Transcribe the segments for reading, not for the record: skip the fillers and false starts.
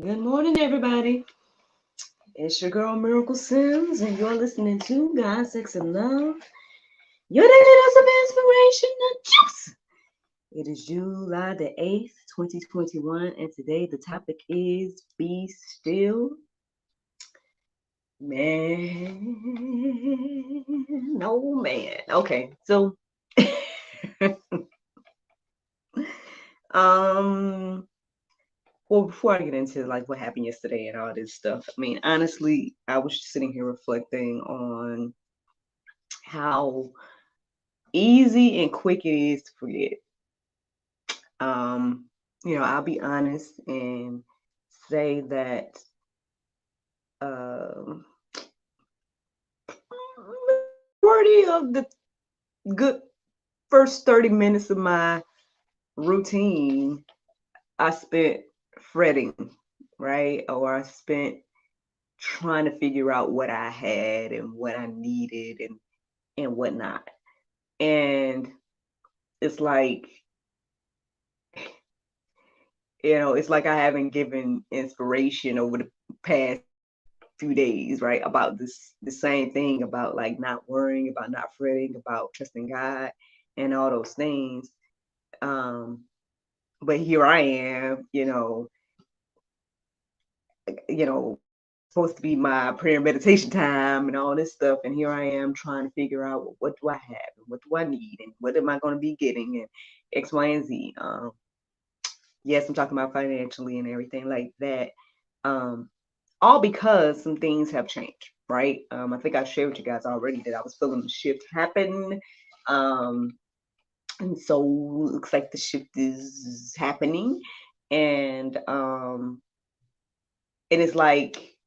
Good morning, everybody. It's your girl Miracle Sims, and you're listening to God, Sex, and Love. Your daily dose of inspiration and juice. It is July the 8th, 2021, and today the topic is Be Still. Man, oh man. Okay, so um well, before I get into like what happened yesterday and all this stuff, I mean, honestly, I was just sitting here reflecting on how easy and quick it is to forget. Um, I'll be honest and say that um majority of the good first 30 minutes of my routine I spent fretting, right? Or I spent trying to figure out what I had and what I needed and whatnot. And it's like, it's like I haven't given inspiration over the past few days, right? About the same thing about like not worrying, about not fretting, about trusting God and all those things. Um, but here I am, supposed to be my prayer and meditation time and all this stuff. And here I am trying to figure out, well, what do I have and what do I need and what am I going to be getting and X, Y, and Z. Yes, I'm talking about financially and everything like that. Um, all because some things have changed, right? I think I shared with you guys already that I was feeling the shift happen. Um, and so looks like the shift is happening. And and it's like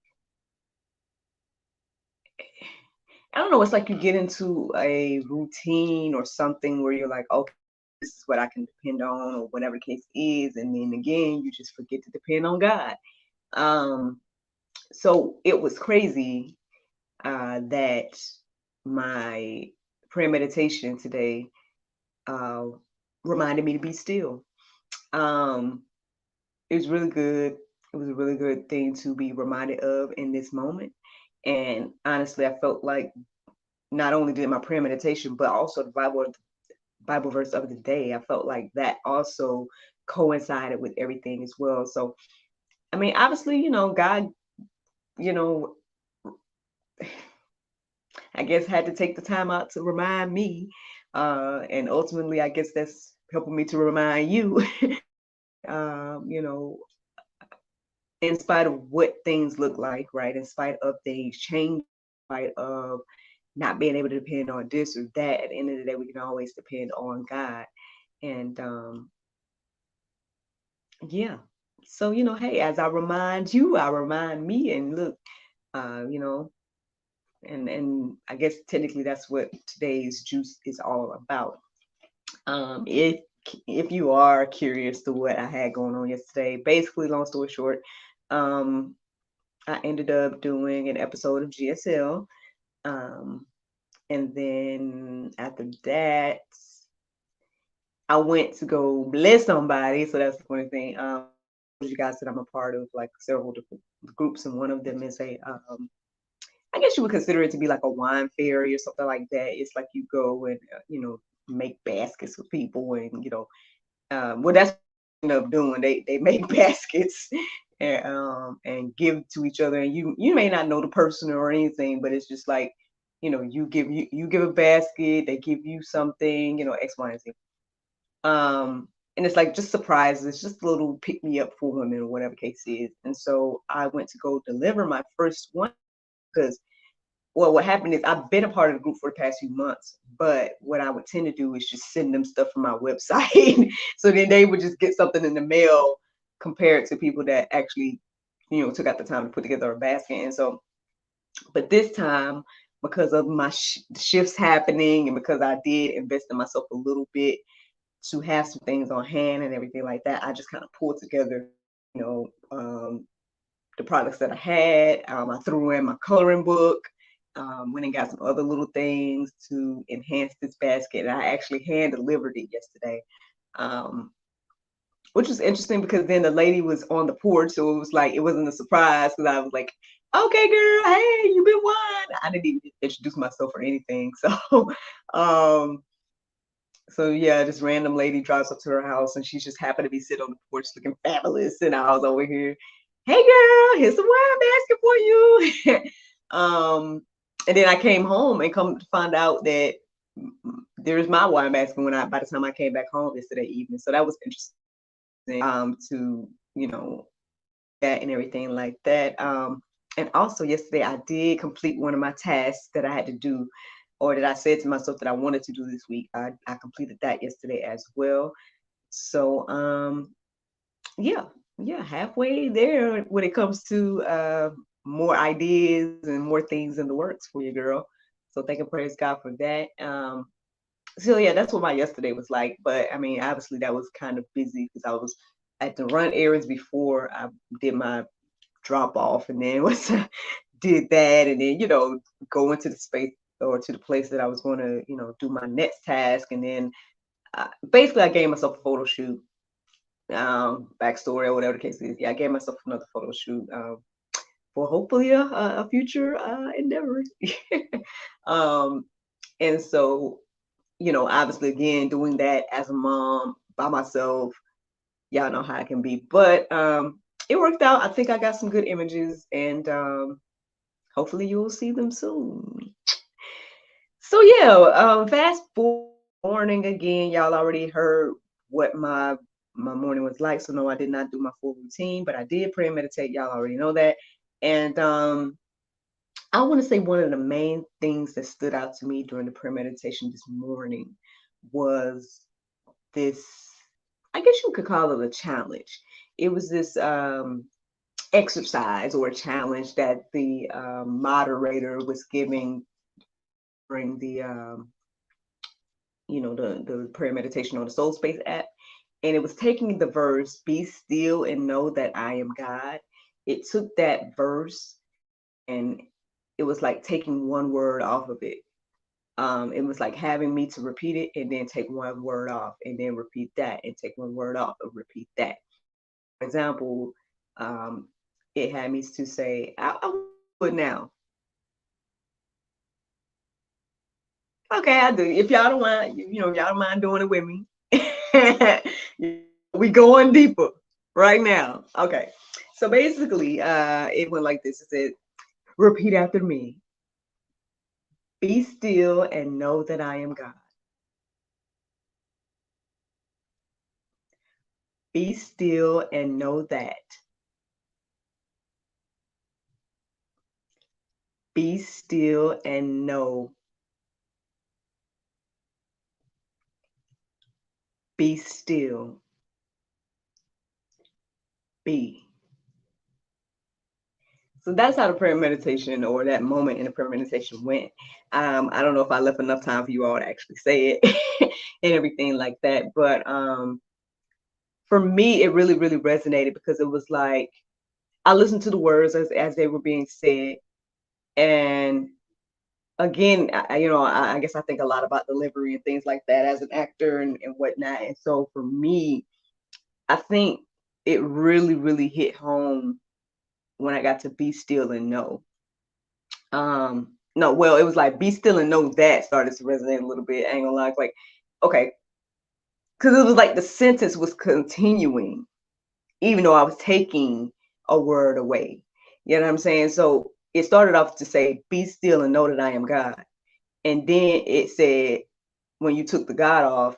I don't know, it's like you get into a routine or something where you're like, okay, this is what I can depend on, or whatever the case is, and then again you just forget to depend on God. Um, so it was crazy that my prayer meditation today uh, reminded me to be still. Um, it was really good. It was a really good thing to be reminded of in this moment. And honestly, I felt like not only did my prayer meditation, but also the Bible verse of the day, I felt like that also coincided with everything as well. So, I mean, obviously, God, you know, I guess had to take the time out to remind me. And ultimately, I guess that's helping me to remind you, you know, in spite of what things look like, right? In spite of things change, in spite of not being able to depend on this or that, at the end of the day, we can always depend on God. And yeah. So, hey, as I remind you, I remind me and look, you know, and I guess technically that's what today's juice is all about. If you are curious to what I had going on yesterday, basically, long story short, um, I ended up doing an episode of GSL, um, and then after that, I went to go bless somebody. So that's the funny thing. You guys said I'm a part of like several different groups, and one of them is I guess you would consider it to be like a wine fairy or something like that. It's like you go and make baskets with people, and well, that's what they end up doing. They make baskets and give to each other, and you may not know the person or anything, but it's just like you give a basket, they give you something, X, Y, and Z. And it's like just surprises, just a little pick me up for women or whatever case is. And so I went to go deliver my first one because well, what happened is I've been a part of the group for the past few months, but what I would tend to do is just send them stuff from my website. So then they would just get something in the mail compared to people that actually, took out the time to put together a basket. And so, but this time, because of my shifts happening and because I did invest in myself a little bit to have some things on hand and everything like that, I just kind of pulled together, you know, um, the products that I had. I threw in my coloring book, went and got some other little things to enhance this basket. And I actually hand delivered it yesterday. Um, which was interesting because then the lady was on the porch, so it was like it wasn't a surprise because I was like, "Okay, girl, hey, you been won." I didn't even introduce myself or anything, so um, so yeah, this random lady drives up to her house and she's just happened to be sitting on the porch looking fabulous, and I was over here, "Hey, girl, here's some wine basket for you." And then I came home and come to find out that there's my wine basket when I by the time I came back home yesterday evening. So that was interesting to that and everything like that. And also yesterday I did complete one of my tasks that I had to do or that I said to myself that I wanted to do this week. I completed that yesterday as well. So yeah, yeah, halfway there when it comes to more ideas and more things in the works for you, girl. So thank and praise God for that. So yeah, that's what my yesterday was like. But I mean, obviously that was kind of busy because I was at the run errands before I did my drop off, and then once I did that, and then go into the space or to the place that I was going to do my next task, and then basically I gave myself a photo shoot. Backstory or whatever the case is. Yeah, I gave myself another photo shoot for hopefully a future endeavor. um, and so obviously again doing that as a mom by myself, y'all know how it can be. But it worked out. I think I got some good images, and hopefully you will see them soon. So yeah, fast forward morning again. Y'all already heard what my morning was like. So no, I did not do my full routine, but I did pray and meditate. Y'all already know that. And I want to say one of the main things that stood out to me during the prayer meditation this morning was this, I guess you could call it a challenge. It was this exercise or a challenge that the moderator was giving during the the prayer meditation on the Soul Space app, and it was taking the verse "Be still and know that I am God." It took that verse and it was like taking one word off of it. It was like having me to repeat it and then take one word off and then repeat that and take one word off and repeat that. For example, um, it had me to say, I will do it now. Okay, I do. If y'all don't mind, y'all don't mind doing it with me. We going deeper right now. Okay. So basically, it went like this. It said, repeat after me. Be still and know that I am God. Be still and know that. Be still and know. Be still. Be. So that's how the prayer meditation or that moment in the prayer meditation went. I don't know if I left enough time for you all to actually say it and everything like that. But for me, it really, really resonated because it was like I listened to the words as they were being said. And again, I guess I think a lot about delivery and things like that as an actor and whatnot. And so for me, I think it really, really hit home when I got to be still and know. No, well, it was like be still and know that started to resonate a little bit. I ain't gonna lie, like, okay, because it was like the sentence was continuing, even though I was taking a word away. You know what I'm saying? So it started off to say, be still and know that I am God. And then it said, when you took the God off,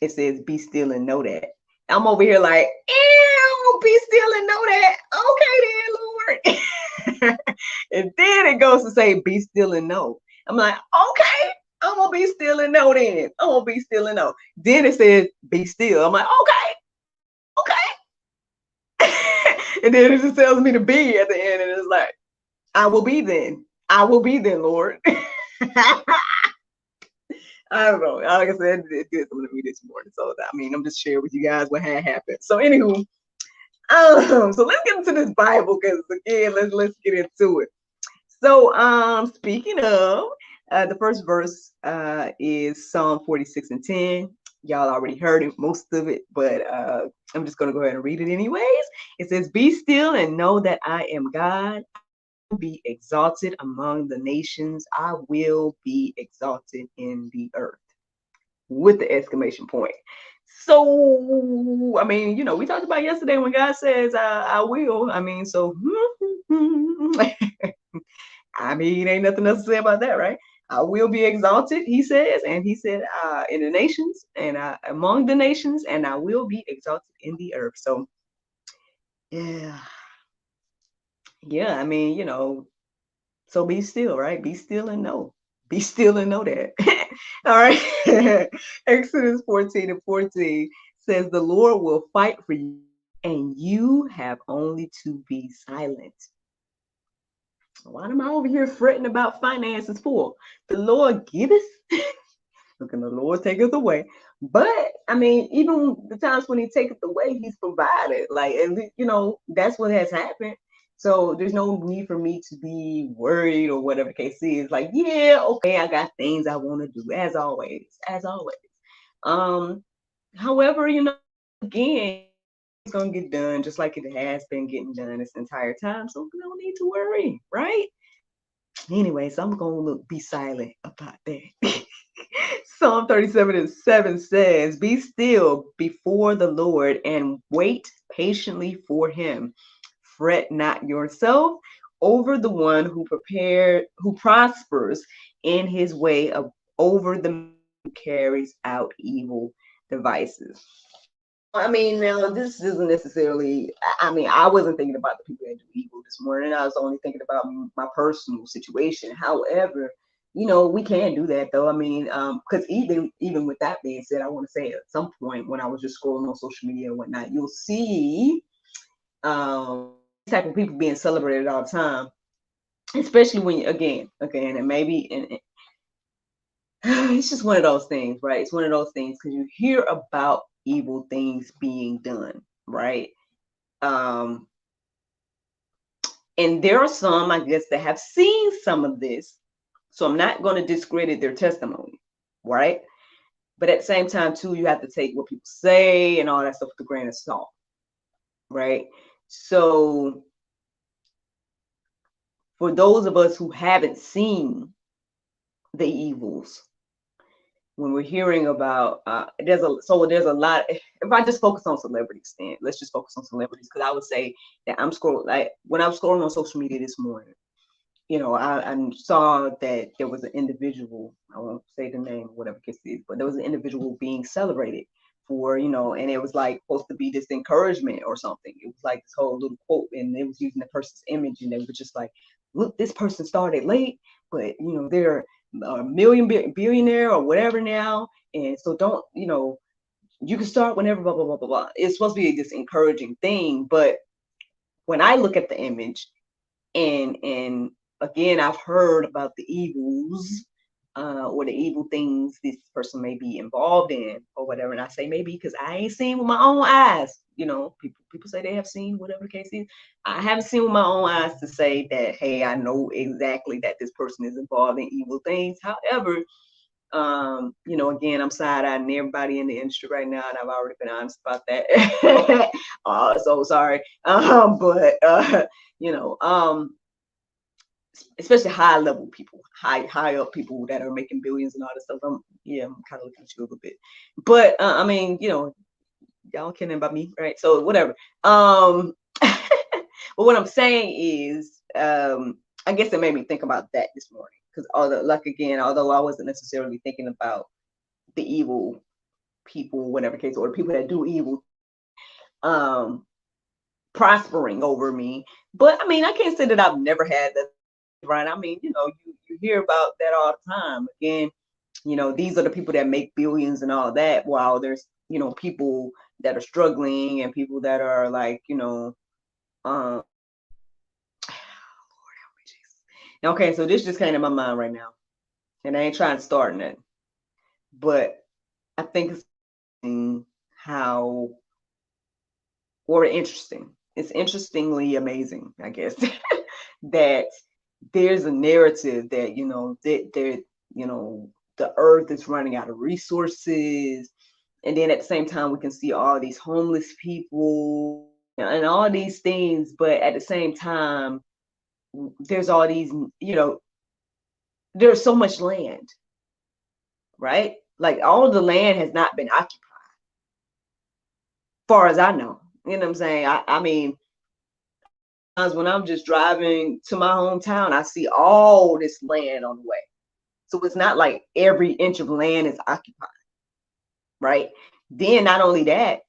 it says, be still and know that. I'm over here like, ew, be still and know that. Okay, then, Lord. And then it goes to say, be still and know. I'm like, okay, I'm gonna be still and know then. I'm gonna be still and know. Then it says, be still. I'm like, okay. And then it just tells me to be at the end, and it's like, I will be then. I will be then, Lord. I don't know. Like I said, it did something to me this morning. So I mean, I'm just sharing with you guys what had happened. So anywho, so let's get into this Bible because again, let's get into it. So speaking of, the first verse is Psalm 46:10. Y'all already heard it, most of it, but I'm just going to go ahead and read it anyways. It says, "Be still and know that I am God. Be exalted among the nations. I will be exalted in the earth," with the exclamation point. So, I mean, we talked about yesterday when God says, I will. I mean, so, I mean, ain't nothing else to say about that, right? I will be exalted, he says, and he said, in the nations and among the nations, and I will be exalted in the earth. So, yeah, I mean, so be still, right? Be still and know. Be still and know that. All right. Exodus 14:14 says, "The Lord will fight for you, and you have only to be silent." Why am I over here fretting about finances for? The Lord giveth, look, and the Lord taketh away. But I mean, even the times when He taketh away, He's provided. Like, and that's what has happened. So there's no need for me to be worried or whatever the case is. Like, yeah, okay, I got things I want to do, as always, as always. However, again, it's gonna get done just like it has been getting done this entire time. So no need to worry, right? Anyways, I'm gonna be silent about that. Psalm 37:7 says, "Be still before the Lord and wait patiently for him. Fret not yourself over the one who prospers in his way, over the man who carries out evil devices." I mean, now this isn't necessarily, I mean, I wasn't thinking about the people that do evil this morning. I was only thinking about my personal situation. However, we can do that though. I mean, because even with that being said, I want to say at some point when I was just scrolling on social media and whatnot, you'll see type of people being celebrated all the time, especially when again, and maybe and it's just one of those things, right? It's one of those things because you hear about evil things being done, right? Um, and there are some, I guess, that have seen some of this. So I'm not going to discredit their testimony, right? But at the same time, too, you have to take what people say and all that stuff with a grain of salt, right? So for those of us who haven't seen the evils, when we're hearing about there's a lot. If I just focus on celebrities, then let's just focus on celebrities, because I would say that I'm scrolling, like when I was scrolling on social media this morning, I saw that there was an individual, I won't say the name, whatever case it is, but there was an individual being celebrated for, and it was like supposed to be this encouragement or something. It was like this whole little quote, and it was using the person's image, and they were just like, look, this person started late, but they're a billionaire or whatever now, and so don't, you can start whenever, blah blah blah blah blah. It's supposed to be this encouraging thing, but when I look at the image, and again, I've heard about the evils or the evil things this person may be involved in or whatever, and I say maybe because I ain't seen with my own eyes. People say they have seen, whatever the case is. I haven't seen with my own eyes to say that, hey, I know exactly that this person is involved in evil things. However, again, I'm side-eyeing everybody in the industry right now, and I've already been honest about that. So sorry. But especially high level people, high up people that are making billions and all this stuff. I'm kind of looking at you a little bit. But I mean, y'all kidding about me, right? So whatever. But what I'm saying is, I guess it made me think about that this morning. Because although I wasn't necessarily thinking about the evil people, whatever case, or the people that do evil, prospering over me. But I mean, I can't say that I've never had that, right? I mean, you hear about that all the time. Again, these are the people that make billions and all that, while there's, people that are struggling and people that are like, okay, so this just came to my mind right now, and I ain't trying to start it, but I think it's how, or interesting. It's interestingly amazing, I guess, that there's a narrative that, that the earth is running out of resources, And then at the same time, we can see all these homeless people and all these things. But at the same time, there's all these, there's so much land, right? Like all the land has not been occupied, far as I know. You know what I'm saying? I mean, when I'm just driving to my hometown, I see all this land on the way. So it's not like every inch of land is occupied, right? Then not only that,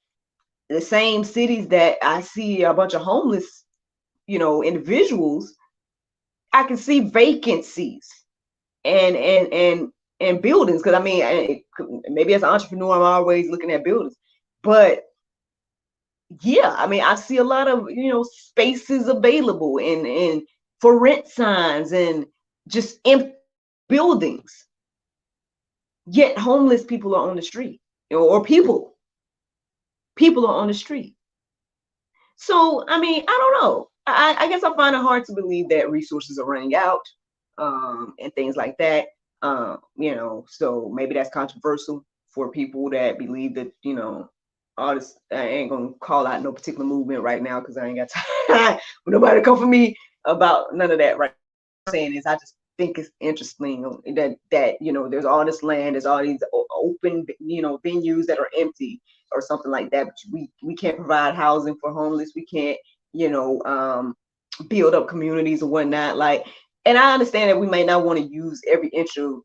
the same cities that I see a bunch of homeless, individuals, I can see vacancies and buildings. Because I mean, maybe as an entrepreneur, I'm always looking at buildings, but yeah, I mean, I see a lot of spaces available and for rent signs and just empty buildings. Yet homeless people are on the street, or people are on the street. So I mean, I don't know. I guess I find it hard to believe that resources are running out, and things like that. So maybe that's controversial for people that believe that, all this. I ain't gonna call out no particular movement right now because I ain't got time. Nobody come for me about none of that. Right? What I'm saying is, I just think it's interesting that there's all this land, there's all these open venues that are empty or something like that. But we can't provide housing for homeless. We can't build up communities and whatnot. Like, and I understand that we may not want to use every inch of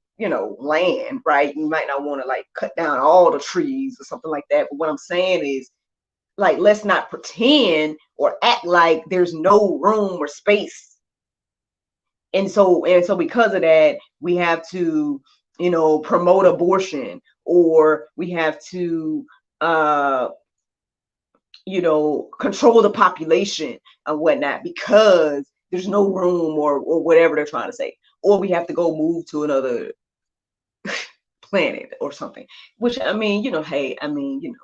land, right? You might not want to like cut down all the trees or something like that. But what I'm saying is, like, let's not pretend or act like there's no room or space. And so because of that, we have to promote abortion, or we have to control the population and whatnot because there's no room, or whatever they're trying to say, or we have to go move to another planet or something. Which I mean, hey, I mean,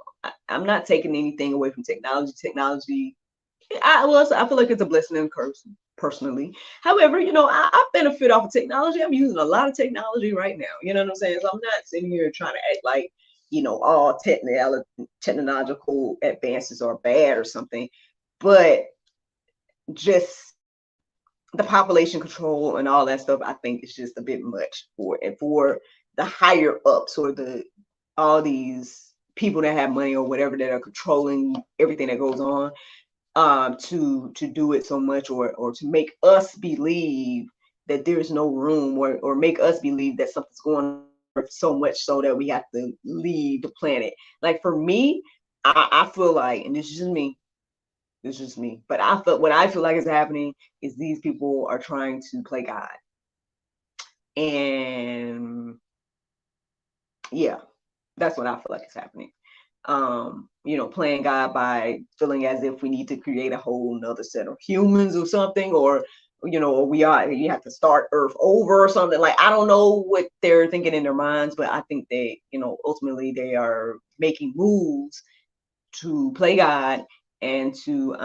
I'm not taking anything away from technology. Technology, I feel like it's a blessing and a curse personally. However, I benefit off of technology. I'm using a lot of technology right now. You know what I'm saying? So I'm not sitting here trying to act like all technological advances are bad or something, but just the population control and all that stuff, I think it's just a bit much for the higher ups, or all these people that have money or whatever that are controlling everything that goes on, to do it so much, or to make us believe that there's no room, or make us believe that something's going on so much so that we have to leave the planet. Like for me, I feel like, and this is just me, but what I feel like is happening is these people are trying to play God. And yeah, that's what I feel like is happening. Playing God by feeling as if we need to create a whole nother set of humans or something, or you have to start Earth over or something. Like, I don't know what they're thinking in their minds, but I think they, ultimately they are making moves to play God and to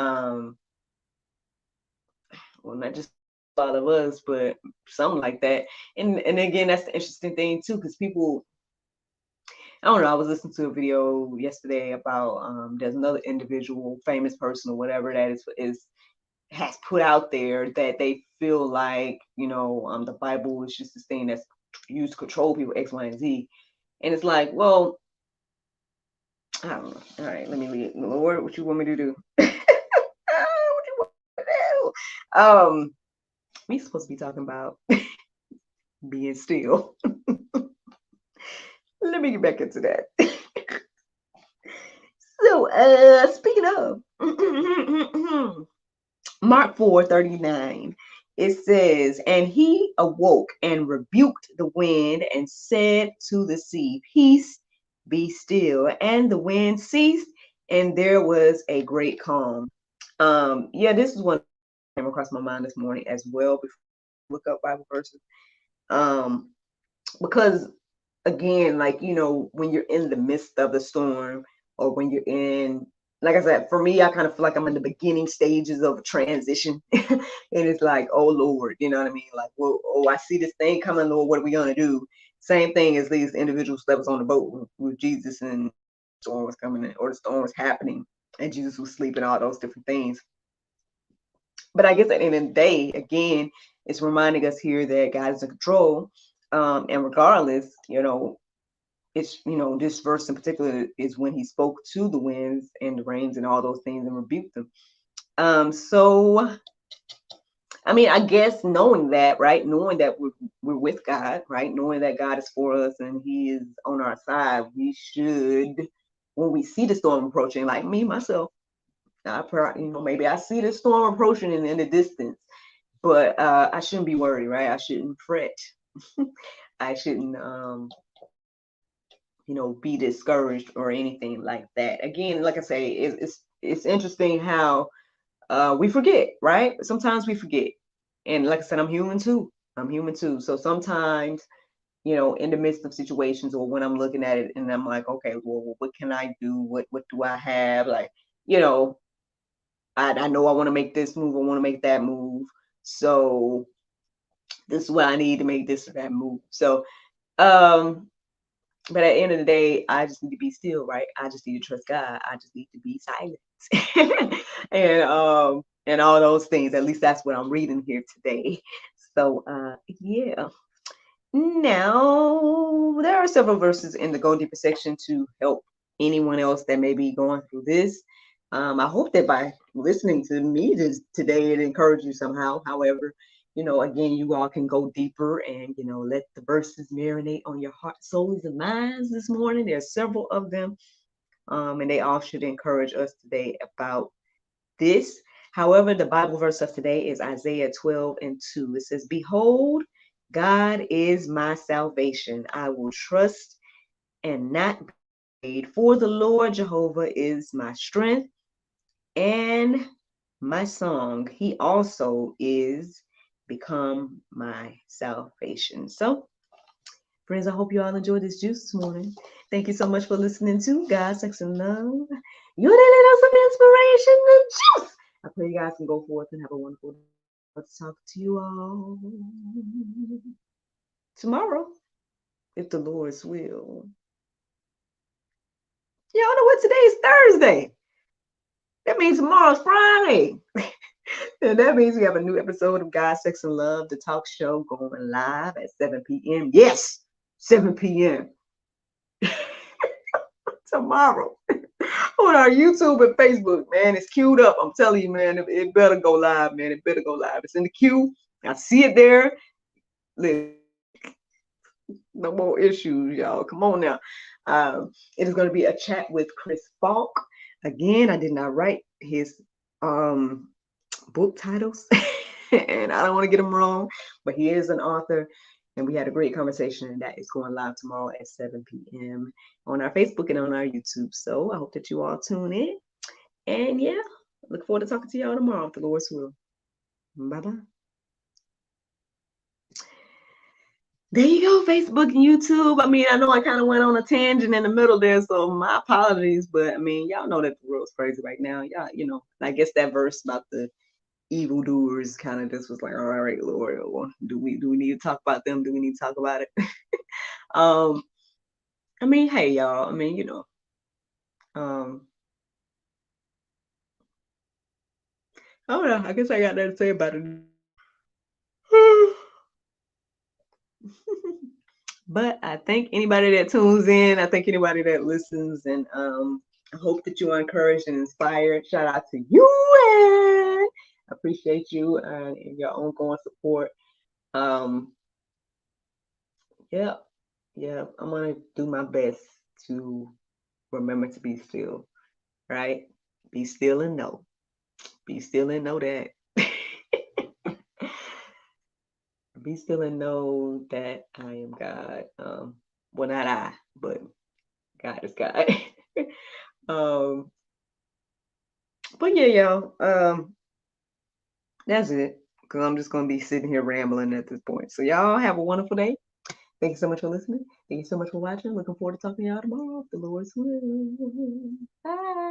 well, not just a lot of us, but something like that. And again, that's the interesting thing too, because people, I don't know, I was listening to a video yesterday about there's another individual, famous person or whatever, that has put out there that they feel like the Bible is just this thing that's used to control people, X, Y, and Z. And it's like, well, I don't know. All right, let me read. Lord, what you want me to do? What you want me to do? We supposed to be talking about being still. Let me get back into that. So, speaking of Mark 4:39, it says, and he awoke and rebuked the wind and said to the sea, peace, be still. And the wind ceased, and there was a great calm. This is one that came across my mind this morning as well before I look up Bible verses. Because again, like, when you're in the midst of the storm, or when you're in, like I said, for me, I kind of feel like I'm in the beginning stages of a transition. And it's like, oh Lord, you know what I mean? Like, well, oh, I see this thing coming, Lord, what are we gonna do? Same thing as these individuals that was on the boat with Jesus, and storm was coming in, or the storm was happening, and Jesus was sleeping, all those different things. But I guess at the end of the day, again, it's reminding us here that God is in control. And regardless, it's, this verse in particular is when he spoke to the winds and the rains and all those things and rebuked them. So, I mean, I guess knowing that, right? Knowing that we're with God, right? Knowing that God is for us and he is on our side, we should, when we see the storm approaching, like me, myself, maybe I see the storm approaching in the distance, but I shouldn't be worried, right? I shouldn't fret. I shouldn't, be discouraged or anything like that. Again, like I say, it's interesting how we forget, right? Sometimes we forget, and like I said, I'm human too. So sometimes, in the midst of situations or when I'm looking at it and I'm like, okay, well, what can I do? What do I have? Like, I know I want to make this move. I want to make that move. So this is what I need to make this or that move. So, but at the end of the day, I just need to be still, right? I just need to trust God. I just need to be silent. And all those things. At least that's what I'm reading here today. So yeah. Now there are several verses in the Go Deeper section to help anyone else that may be going through this. I hope that by listening to me today, it encouraged you somehow. However, again, you all can go deeper and, let the verses marinate on your heart, souls, and minds this morning. There's several of them, and they all should encourage us today about this. However, the Bible verse of today is Isaiah 12:2. It says, "Behold, God is my salvation. I will trust and not be afraid, for the Lord Jehovah is my strength and my song. He also is become my salvation." So, friends, I hope you all enjoyed this juice this morning. Thank you so much for listening to God, Sex, and Love. You did little some inspiration and juice. I pray you guys can go forth and have a wonderful day. Let's talk to you all tomorrow, if the Lord's will. Y'all know what? Today is Thursday. That means tomorrow's Friday. And that means we have a new episode of God, Sex, and Love, the talk show, going live at 7 p.m. Yes, 7 p.m. tomorrow on our YouTube and Facebook, man. It's queued up. I'm telling you, man, it better go live, man. It better go live. It's in the queue. I see it there. Listen, no more issues, y'all. Come on now. It is going to be a chat with Chris Falk. Again, I did not write his book titles, and I don't want to get them wrong, but he is an author, and we had a great conversation, and that is going live tomorrow at 7 p.m. on our Facebook and on our YouTube. So I hope that you all tune in, and yeah, look forward to talking to y'all tomorrow if the Lord's will. Bye-bye. There you go, Facebook and YouTube. I mean, I know I kind of went on a tangent in the middle there, so my apologies. But I mean, y'all know that the world's crazy right now. Y'all, I guess that verse about the evildoers kind of just was like, all right, Lord, do we need to talk about them? Do we need to talk about it? I mean, hey, y'all. I mean, I don't know. I guess I got that to say about it. But I thank anybody that tunes in. I thank anybody that listens, and I hope that you are encouraged and inspired. Shout out to you, and I appreciate you and your ongoing support. Yeah, I'm gonna do my best to remember to be still, right? Be still and know. Be still and know that. Be still and know that I am God. Well, not I, but God is God. But yeah, y'all. That's it. Because I'm just gonna be sitting here rambling at this point. So y'all have a wonderful day. Thank you so much for listening. Thank you so much for watching. Looking forward to talking to y'all tomorrow if the Lord's will. Bye.